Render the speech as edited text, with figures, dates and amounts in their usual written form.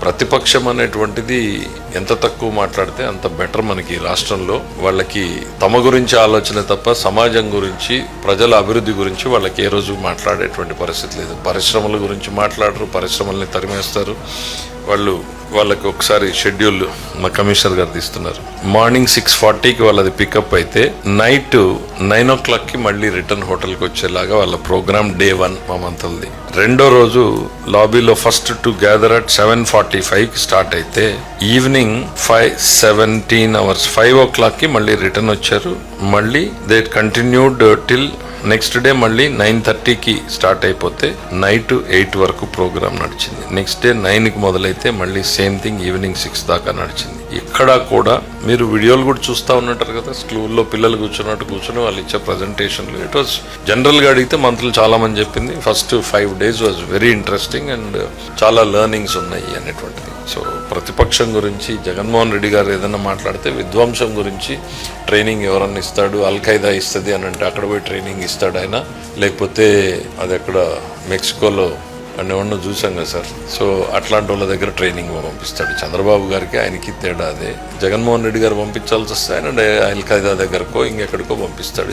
ప్రతిపక్షం అనేటువంటిది ఎంత తక్కువ మాట్లాడితే అంత బెటర్ మనకి రాష్ట్రంలో. వాళ్ళకి తమ గురించి ఆలోచన తప్ప సమాజం గురించి, ప్రజల అభివృద్ధి గురించి వాళ్ళకి ఏ రోజు మాట్లాడేటువంటి పరిస్థితి లేదు. పరిశ్రమల గురించి మాట్లాడరు, పరిశ్రమల్ని తరిమేస్తారు. వాళ్ళకి ఒకసారి షెడ్యూల్ మా కమిషనర్ గారు తీస్తున్నారు. మార్నింగ్ 6:40కి వాళ్ళది పికప్ అయితే నైట్ 9 o'clockకి మళ్ళీ రిటర్న్ హోటల్కి వచ్చేలాగా వాళ్ళ ప్రోగ్రామ్ డే 1 మా మంత్లది. రెండో రోజు లాబీలో ఫస్ట్ టు గ్యాదర్ అట్ 7:45కి స్టార్ట్ అయితే ఈవినింగ్ 17 hours 5 o'clockకి మళ్ళీ రిటర్న్ వచ్చారు. మళ్ళీ they continued till next day మళ్ళీ 9:30కి స్టార్ట్ అయిపోతే నైట్ 8 వరకు ప్రోగ్రామ్ నడిచింది. నెక్స్ట్ డే 9కి మొదలైతే మళ్ళీ సేమ్ థింగ్ ఈవినింగ్ 6 దాకా నడిచింది. ఇక్కడ కూడా మీరు వీడియోలు కూడా చూస్తూ ఉన్నట్టు కదా, స్కూల్లో పిల్లలు కూర్చుని వాళ్ళు ఇచ్చే ప్రజెంటేషన్లు. ఇట్ వాజ్ జనరల్ గా అడిగితే మంత్రులు చాలా మంది చెప్పింది first 5 days was very interesting and చాలా లెర్నింగ్స్ ఉన్నాయి అనేటువంటిది. సో ప్రతిపక్షం గురించి జగన్మోహన్ రెడ్డి గారు ఏదైనా మాట్లాడితే విధ్వంసం గురించి ట్రైనింగ్ ఎవరన్నా ఇస్తాడు, అల్-ఖైదా ఇస్తుంది అని అంటే అక్కడ పోయి ట్రైనింగ్ ఇస్తాడు ఆయన, లేకపోతే అది ఎక్కడ మెక్సికోలో అన్నీ చూసాం కదా సార్. సో అట్లాంటి వాళ్ళ దగ్గర ట్రైనింగ్ పంపిస్తాడు. చంద్రబాబు గారికి ఆయనకి తేడా అదే. జగన్మోహన్ రెడ్డి గారు పంపించాల్సి వస్తే ఆయన అల్-ఖైదా దగ్గరకో ఇంకెక్కడికో పంపిస్తాడు.